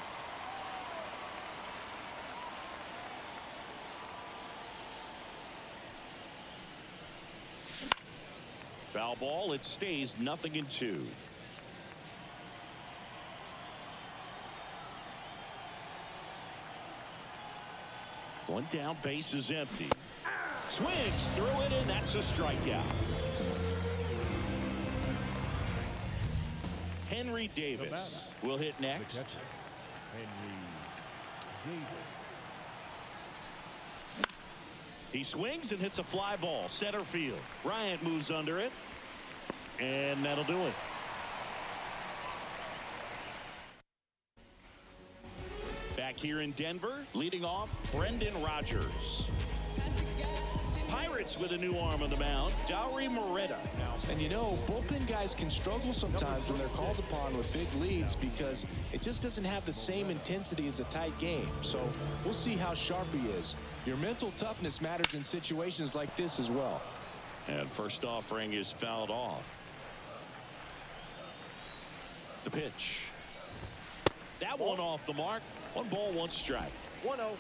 Foul ball. It stays 0-2. One down, base is empty. Swings through it, and that's a strikeout. Henry Davis will hit next. He swings and hits a fly ball, center field. Bryant moves under it, and that'll do it. Back here in Denver, leading off, Brendan Rodgers. Pirates with a new arm on the mound, Dauri Morata. And you know, bullpen guys can struggle sometimes when they're called upon with big leads because it just doesn't have the same intensity as a tight game. So we'll see how sharp he is. Your mental toughness matters in situations like this as well. And first offering is fouled off. The pitch. That one off the mark. 1 ball, 1 strike. 1-0.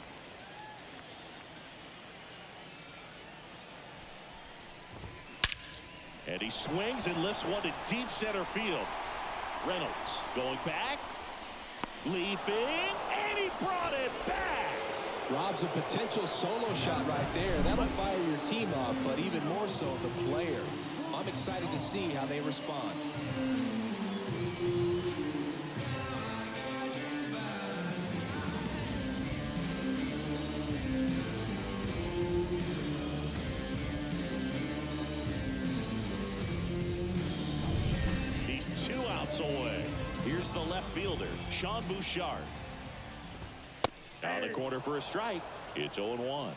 And he swings and lifts one to deep center field. Reynolds going back, leaping, and he brought it back. Rob's a potential solo shot right there. That'll fire your team up, but even more so the player. I'm excited to see how they respond. Away. Here's the left fielder, Sean Bouchard. Down the corner for a strike. It's 0-1.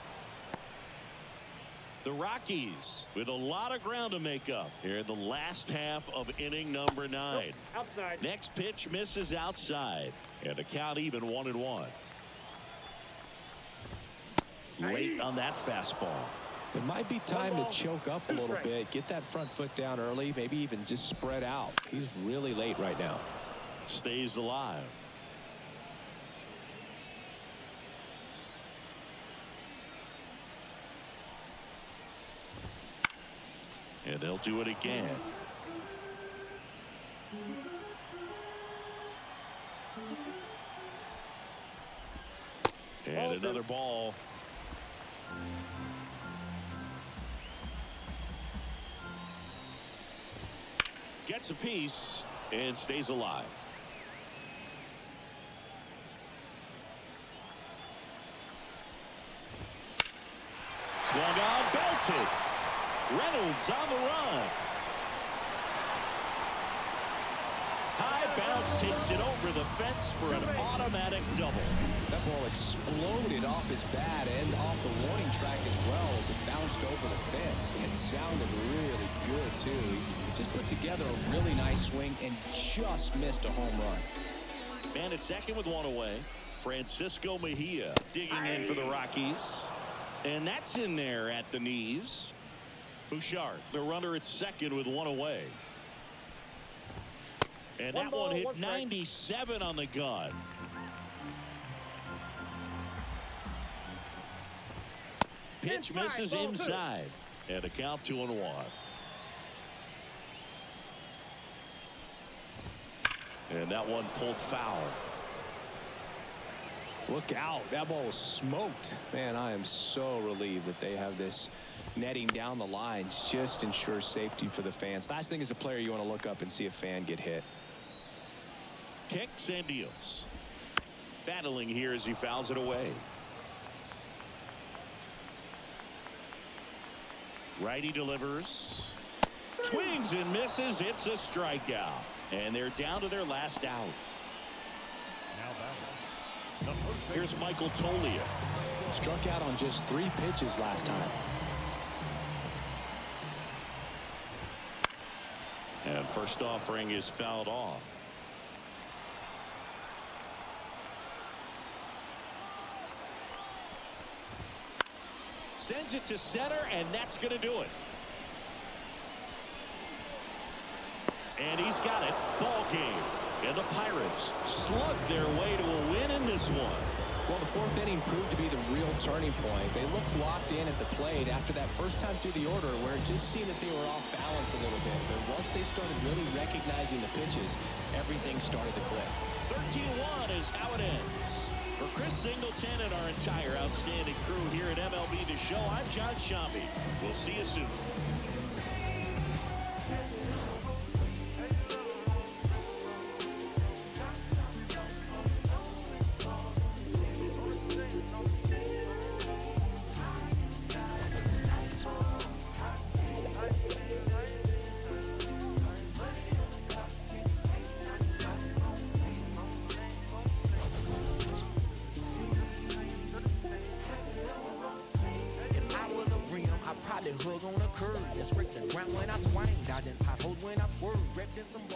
The Rockies with a lot of ground to make up here in the last half of inning number 9. Outside. Next pitch misses outside. And a count even 1-1. Late on that fastball. It might be time to choke up a little bit, get that front foot down early, maybe even just spread out. He's really late right now. Stays alive. And they'll do it again. And another ball. Gets a piece and stays alive. Swung on, belted. Reynolds on the run. High bounce takes it over the fence for an automatic double. That ball exploded off his bat and off the warning track as well as it bounced over the fence. It sounded really good, too. He just put together a really nice swing and just missed a home run. Man at second with one away. Francisco Mejia digging in for the Rockies. And that's in there at the knees. Bouchard, the runner at second with one away. And that one hit 97 on the gun. Pitch misses inside. And a count 2-1. And that one pulled foul. Look out. That ball was smoked. Man, I am so relieved that they have this netting down the lines. Just ensures safety for the fans. Last thing as a player, you want to look up and see a fan get hit. Kicks and deals. Battling here as he fouls it away. Righty delivers. Swings and misses. It's a strikeout. And they're down to their last out. Now batting. Here's Michael Tolia. Struck out on just 3 pitches last time. And first offering is fouled off. Sends it to center, and that's going to do it. And he's got it. Ball game. And the Pirates slug their way to a win in this one. Well, the 4th inning proved to be the real turning point. They looked locked in at the plate after that first time through the order where it just seemed that they were off balance a little bit. But once they started really recognizing the pitches, everything started to click. 13-1 is how it ends. For Chris Singleton and our entire outstanding crew here at MLB The Show, I'm John Shambi. We'll see you soon. Hug on a curb and scrape the ground when I swing, dodging potholes when I swerve, repping some